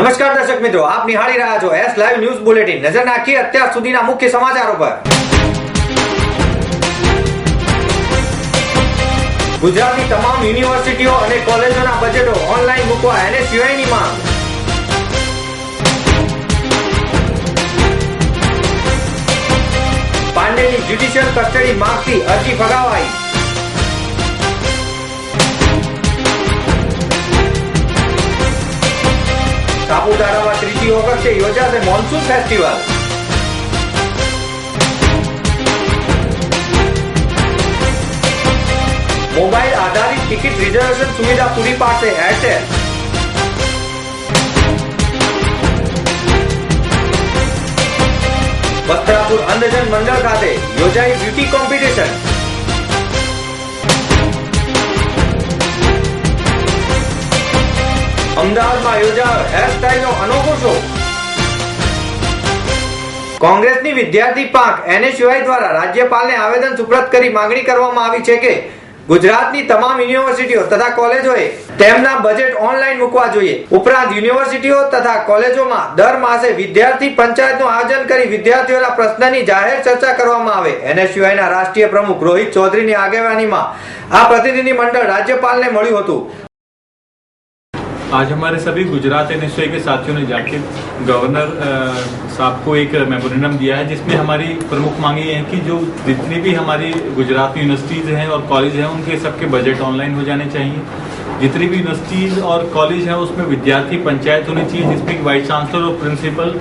નમસ્કાર દર્શક મિત્રો, આપ નિહાળી રહ્યા છો એસ લાઈવ ન્યૂઝ બુલેટિન। નજર નાખીએ અત્યાર સુધીના મુખ્ય સમાચારો પર। ગુજરાતની તમામ યુનિવર્સિટીઓ અને કોલેજોના બજેટો ઓનલાઈન મૂકવા એનએસયુઆઈની માંગ। પાંડેની જ્યુડિશિયલ કસ્ટડી માંગતી અરજી ફગાવાઈ। સાપુતારામાં 3જી ઓગસ્ટે યોજાશે મોન્સૂન ફેસ્ટિવલ। મોબાઈલ આધારિત ટિકિટ રિઝર્વેશન સુવિધા પૂરી પાડશે એરટેલ। વસ્ત્રાપુર અંધજન મંડળ ખાતે યોજાઈ બ્યુટી કોમ્પિટિશન। અમદાવાદમાં યોજાયો હેરસ્ટાઈલનો અનોખો શો। કોંગ્રેસની વિદ્યાર્થી પાંખ એનએસયુઆઈ દ્વારા રાજ્યપાલને આવેદન સુપ્રત કરી માંગણી કરવામાં આવી છે કે ગુજરાતની તમામ યુનિવર્સિટીઓ તથા કોલેજોએ તેમના બજેટ ઓનલાઈન મૂકવા જોઈએ। ઉપરાંત યુનિવર્સિટીઓ તથા કોલેજોમાં દર માસે વિદ્યાર્થી પંચાયતનું આયોજન કરી વિદ્યાર્થીઓના પ્રશ્નની જાહેર ચર્ચા કરવામાં આવે। એનએસયુઆઈના રાષ્ટ્રીય પ્રમુખ રોહિત ચૌધરીની આગેવાનીમાં આ પ્રતિનિધિ મંડળ राज्यपाल ने મળ્યું હતું। आज हमारे सभी गुजरात एनएसयूआई के साथियों ने जाके गवर्नर साहब को एक मेमोरेंडम दिया है, जिसमें हमारी प्रमुख मांग ये है कि जो जितनी भी हमारी गुजरात में यूनिवर्सिटीज़ हैं और कॉलेज हैं उनके सबके बजट ऑनलाइन हो जाने चाहिए। जितनी भी यूनिवर्सिटीज़ और कॉलेज हैं उसमें विद्यार्थी पंचायत होनी चाहिए, जिसमें वाइस चांसलर और प्रिंसिपल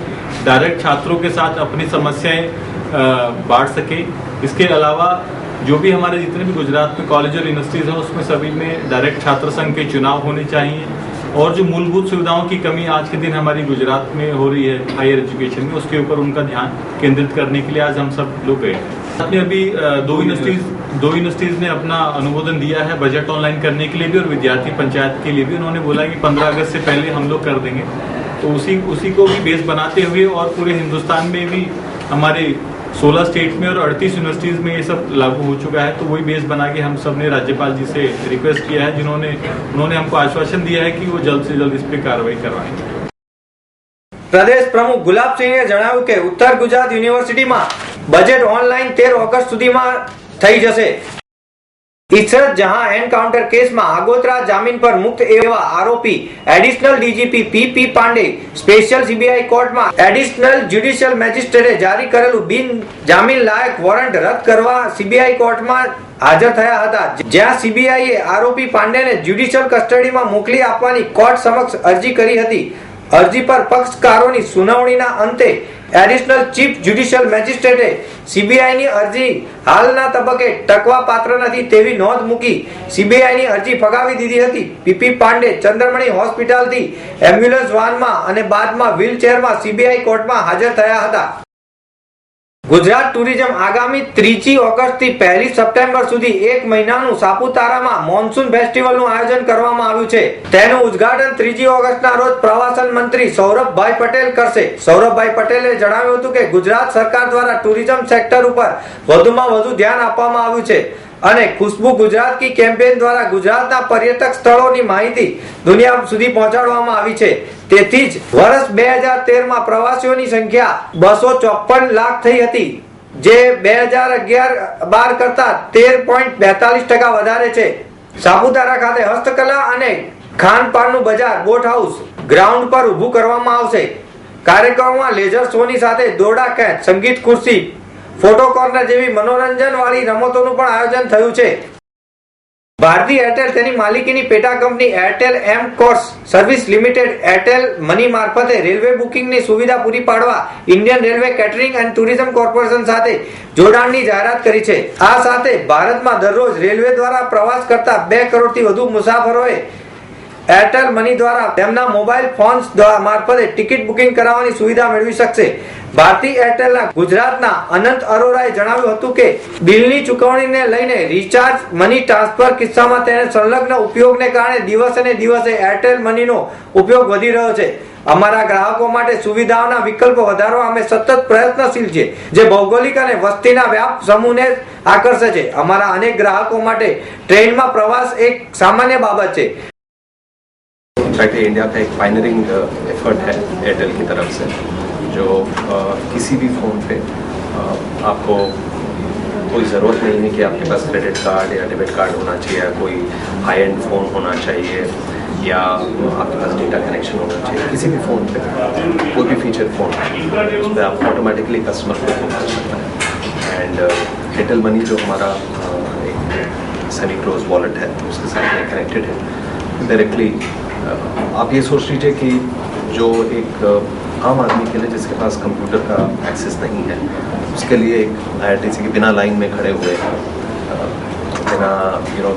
डायरेक्ट छात्रों के साथ अपनी समस्याएं बांट सके। इसके अलावा जो भी हमारे जितने भी गुजरात में कॉलेज और यूनिवर्सिटीज़ हैं उसमें सभी में डायरेक्ट छात्र संघ के चुनाव होने चाहिए। और जो मूलभूत सुविधाओं की कमी आज के दिन हमारी गुजरात में हो रही है हायर एजुकेशन में, उसके ऊपर उनका ध्यान केंद्रित करने के लिए आज हम सब लोग गए। आपने अभी दो यूनिवर्सिटीज़ ने अपना अनुमोदन दिया है बजट ऑनलाइन करने के लिए भी और विद्यार्थी पंचायत के लिए भी। उन्होंने बोला कि 15 अगस्त से पहले हम लोग कर देंगे, तो उसी को भी बेस बनाते हुए और पूरे हिंदुस्तान में भी हमारे 16 स्टेट में और 38 यूनिवर्सिटीज़ में ये सब लागू हो चुका है। तो वही बेस बना के हम सब ने राज्यपाल जी से रिक्वेस्ट किया है, उन्होंने हमको आश्वासन दिया है कि वो जल्द से जल्द इस पर कार्रवाई करवाएंगे। प्रदेश प्रमुख गुलाब सिंह जણાવ્યું કે ઉત્તર ગુજરાત યુનિવર્સિટીમાં બજેટ ઓનલાઈન 13 ઓગસ્ટ સુધીમાં થઈ જશે। इशरत जहां एनकाउंटर केस में आगोतरा जामीन पर मुक्त एवा आरोपी additional DGP P Pandey special CBI court में एडिशनल ज्युडिशियल मैजिस्ट्रेटे जारी करेलू बिन जामीन लायक वॉरंट रद्द करवा सीबीआई कोर्ट में हाजर थया हता, ज्यां सीबीआई आरोपी पांडे ने ज्युडिशियल कस्टडी में मोकली आपवानी कोर्ट समक्ष अर्जी करी हती। अर्जी पर पक्षकारोनी सुनावणीना अंते एडिशनल चीफ ज्युडिशियल मैजिस्ट्रेटे सीबीआई नी अर्जी हालना तबके टकवा पात्र नथी तेवी नोंध मूकी सीबीआई नी अर्जी फगावी दीधी हती। पीपी पांडे चंद्रमणी होस्पिटल थी एम्ब्युलन्स वान में अने बादमां व्हीलचेर में सीबीआई कोर्ट में हाजर थया हता। गुजरात टूरिज्म आगामी 3 ऑगस्ट थी 1 सप्टेम्बर सुधी 1 महीनाનું સાપુતારામાં મોન્સૂન ફેસ્ટિવલનું આયોજન કરવામાં આવ્યું છે। તેનું ઉદ્ઘાટન 3 ઓગસ્ટના રોજ પ્રવાસન મંત્રી સૌરભભાઈ પટેલ કરશે। સૌરભભાઈ પટેલે જણાવ્યું હતું કે ગુજરાત સરકાર દ્વારા ટુરિઝમ સેક્ટર ઉપર વધુમાં વધુ ધ્યાન આપવામાં આવ્યું છે અને ખુશ્બુ ગુજરાત કી કેમ્પેન દ્વારા ગુજરાતના પર્યટક સ્થળોની માહિતી દુનિયા સુધી પહોંચાડવામાં આવી છે। તેથી જ વર્ષ 2013 માં પ્રવાસીઓની સંખ્યા 254 લાખ થઈ હતી, જે 2011-12 કરતા 13.42% વધારે છે। સાપુતારા ખાતે હસ્તકલા અને ખાનપાનનું બજાર બોટ હાઉસ ગ્રાઉન્ડ પર ઊભું કરવામાં આવશે। કાર્યક્રમમાં લેઝર શોની સાથે દોરડા કેચ, સંગીત ખુરશી, फोटो कॉर्नर जेवी मनोरंजन वाली रमतों पण आयोजन थयुं छे। भारतीय एयरटेल तेनी मालिकीनी पेटा company Airtel M commerce service limited Airtel money मार्फते रेलवे बुकिंग नी सुविधा पूरी पाडवा Indian railway catering and tourism corporation साथे जोडाणनी जाहेरात करी छे। आ साथे भारतमां दररोज रेलवे द्वारा प्रवास करता 2 करोड़थी वधु मुसाफरोए एयरटेल मनी द्वारा તેમના મોબાઈલ ફોન્સ મારફતે ટિકિટ બુકિંગ કરાવવાની સુવિધા મેળવી શકશે। ભારતી એરટેલના ગુજરાતના અનંત અરોરાએ જણાવ્યું હતું કે બિલની ચૂકવણીને લઈને રિચાર્જ મની ટ્રાન્સફર કિસ્સામાં તેને સંલગ્ન ઉપયોગને કારણે દિવસે ને દિવસે એરટેલ મનીનો ઉપયોગ વધી રહ્યો છે। અમારા ગ્રાહકો માટે સુવિધાઓના વિકલ્પ વધારવા અમે સતત પ્રયત્નશીલ છે, જે ભૌગોલિક અને વસ્તીના વ્યાપ સમૂહને આકર્ષે છે। અમારા અનેક ગ્રાહકો માટે ટ્રેનમાં પ્રવાસ એક સામાન્ય બાબત છે। इनफैक्ट ये इंडिया का एक पायनियरिंग एफर्ट है एयरटेल की तरफ से, जो किसी भी फ़ोन पे आपको कोई ज़रूरत नहीं है कि आपके पास क्रेडिट कार्ड या डेबिट कार्ड होना चाहिए, या कोई हाई एंड फ़ोन होना चाहिए, या आपके पास डेटा कनेक्शन होना चाहिए। किसी भी फ़ोन पे कोई भी फीचर फ़ोन उस पर आप ऑटोमेटिकली कस्टमर को फ़ोन कर सकते हैं। एंड एयरटेल मनी जो हमारा एक सेमी क्लोज वॉलेट है उसके साथ में कनेक्टेड है डायरेक्टली। आप ये सोच लीजिए कि जो एक आम आदमी के लिए जिसके पास कंप्यूटर का एक्सेस नहीं है, उसके लिए एक IRTC के बिना लाइन में खड़े हुए बिना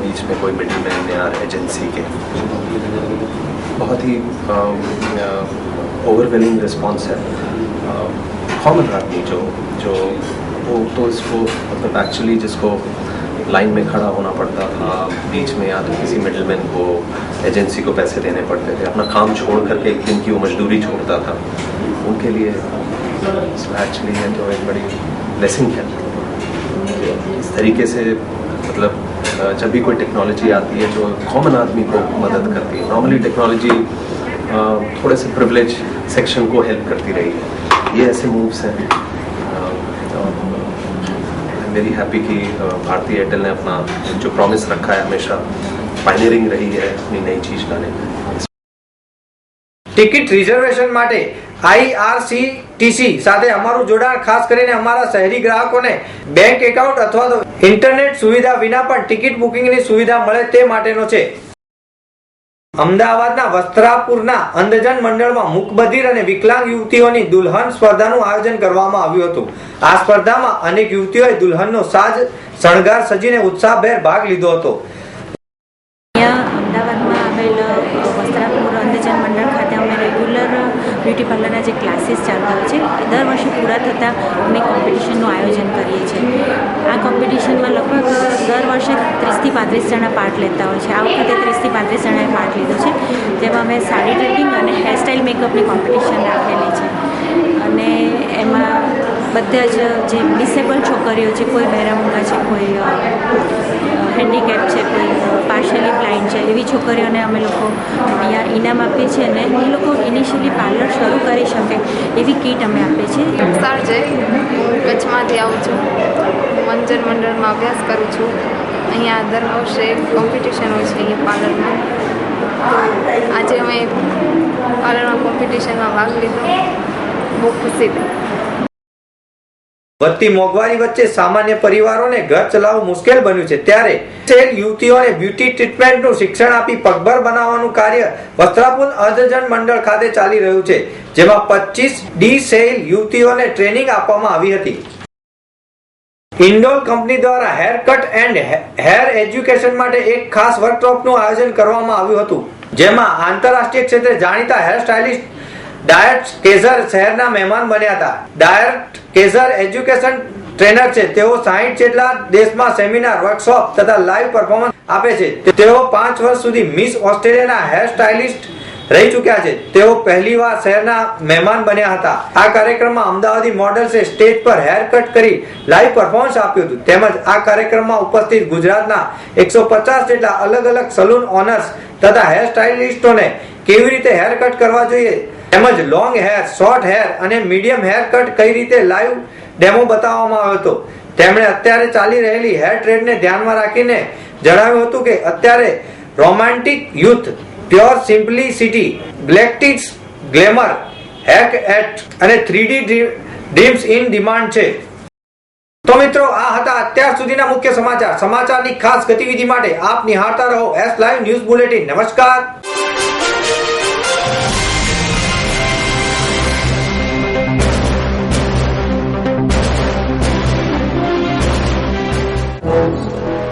बीच में कोई मिडिल मैन या एजेंसी के बहुत ही ओवरवेलिंग रिस्पॉन्स है। कॉमन आदमी जो वो तो इसको मतलब एक्चुअली जिसको लाइन में खड़ा होना पड़ता था बीच में, या तो किसी मिडिलमैन को एजेंसी को पैसे देने पड़ते थे, अपना काम छोड़ करके एक दिन की वो मजदूरी छोड़ता था, उनके लिए एक्चुअली ये तो एक बड़ी ब्लेसिंग है। इस तरीके से मतलब जब भी कोई टेक्नोलॉजी आती है जो कॉमन आदमी को मदद करती है, नॉर्मली टेक्नोलॉजी थोड़े से प्रिविलेज सेक्शन को हेल्प करती रही है, ये ऐसे मूव्स हैं। वेरी हैप्पी कि भारतीय एयरटेल ने अपना जो प्रॉमिस रखा है हमेशा पायनियरिंग रही है अपनी नई चीज लाने में। ટિકિટ રિઝર્વેશન માટે IRCTC સાથે અમારું જોડાણ ખાસ કરીને અમારા શહેરી ગ્રાહકોને બેંક એકાઉન્ટ અથવા તો ઇન્ટરનેટ સુવિધા વિના પણ ટિકિટ બુકિંગની સુવિધા મળે તે માટેનો છે। અમદાવાદના વસ્ત્રાપુરના અંધજન મંડળમાં મૂકબધિર અને વિકલાંગ યુવતીઓની દુલ્હન સ્પર્ધાનું આયોજન કરવામાં આવ્યું હતું। આ સ્પર્ધામાં અનેક યુવતીઓએ દુલ્હનનો સાજ શણગાર સજીને ઉત્સાહભેર ભાગ લીધો હતો। અમદાવાદમાં આવેલ વસ્ત્રાપુર અંધજન મંડળ ખાતે અમે રેગ્યુલર બ્યુટી પાર્લરના જે ક્લાસીસ ચાલતા હોય છે દર વર્ષે પૂરા થતાં અમે કોમ્પિટિશનનું આયોજન કરીએ છીએ। આ કોમ્પિટિશનમાં લગભગ દર વર્ષે 30 થી 35 જણા પાર્ટ લેતા હોય છે। આ વખતે 30 થી 35 જણાએ પાર્ટ લીધો છે, જેમાં અમે સાડી ડ્રેપિંગ અને હેરસ્ટાઇલ મેકઅપની કોમ્પિટિશન રાખેલી છે। અને એમાં બધા જ જે ડિસેબલ છોકરીઓ છે, કોઈ બહેરામૂંગા છે, કોઈ હેન્ડીકેપ છે, કોઈ પાર્શિયલી બ્લાઇન્ડ છે, એવી છોકરીઓને અમે લોકો અહીંયા ઇનામ આપીએ છીએ અને એ લોકો ઇનિશિયલી પાર્લર શરૂ કરી શકે એવી કીટ અમે આપીએ છીએ। સારજે હું કચ્છમાંથી આવું છું, હું અંધજન મંડળમાં અભ્યાસ કરું છું। અહીંયા દર વર્ષે કોમ્પિટિશન હોય છે અહીંયા પાર્લરમાં, તો આજે અમે પાર્લરમાં કોમ્પિટિશનમાં ભાગ લીધો, બહુ ખુશી થઈ। વધતી મોંઘવારી વચ્ચે સામાન્ય પરિવારોને ઘર ચલાવવું મુશ્કેલ બન્યું છે, ત્યારે યુવતીઓને બ્યુટી ટ્રીટમેન્ટનું શિક્ષણ આપી પગભર બનાવવાનું કાર્ય વસ્ત્રાપુર અંધજન મંડળ ખાતે ચાલી રહ્યું છે, જેમાં 25 ડી-સેલ યુવતીઓને ટ્રેનિંગ આપવામાં આવી હતી। ઇન્ડોલ કંપની દ્વારા hair cut and hair education માટે એક ખાસ વર્કશોપનું આયોજન કરવામાં આવ્યું હતું, જેમાં આંતરરાષ્ટ્રીય ક્ષેત્રે જાણીતા હેર સ્ટાઇલિસ્ટ ડાયટ કેઝર શહેરના મહેમાન બન્યા હતા। ડાયટ કેઝર એજ્યુકેશન ટ્રેનર છે, તેઓ 60 જેટલા દેશમાં સેમિનાર, વર્કશોપ તથા લાઈવ પરફોર્મન્સ આપે છે। તેઓ 5 વર્ષ સુધી મિસ ઓસ્ટ્રેલિયાના હેર સ્ટાઇલિસ્ટ રહી ચૂક્યા છે। તેઓ પહેલીવાર શહેરના મહેમાન બન્યા હતા। આ કાર્યક્રમમાં અમદાવાદી મોડલ્સે સ્ટેજ પર હેર કટ કરી લાઈવ પરફોર્મન્સ આપ્યું હતું, તેમજ આ કાર્યક્રમમાં ઉપસ્થિત ગુજરાતના 150 જેટલા અલગ અલગ સલૂન ઓનર્સ તથા હેર સ્ટાઇલિસ્ટોને કેવી રીતે હેર કટ કરવા જોઈએ તેમજ લોંગ હેર, શોર્ટ હેર અને મીડિયમ હેર કટ કઈ રીતે લાઈવ ડેમો બતાવવામાં આવ્યો હતો। તેમણે અત્યારે ચાલી રહેલી હેર ટ્રેન્ડને ધ્યાનમાં રાખીને જણાવ્યું હતું કે અત્યારે romantic youth, pure simplicity, black ટીટ્સ, ગ્લેમર, હેક એટ અને 3D ડ્રીમ્સ ઇન ડિમાન્ડ છે। તો મિત્રો, આ હતા અત્યાર સુધીના મુખ્ય સમાચાર। સમાચારની ખાસ ગતિવિધિ માટે આપ નિહાળતા રહો S Live ન્યૂઝ બુલેટિન। નમસ્કાર।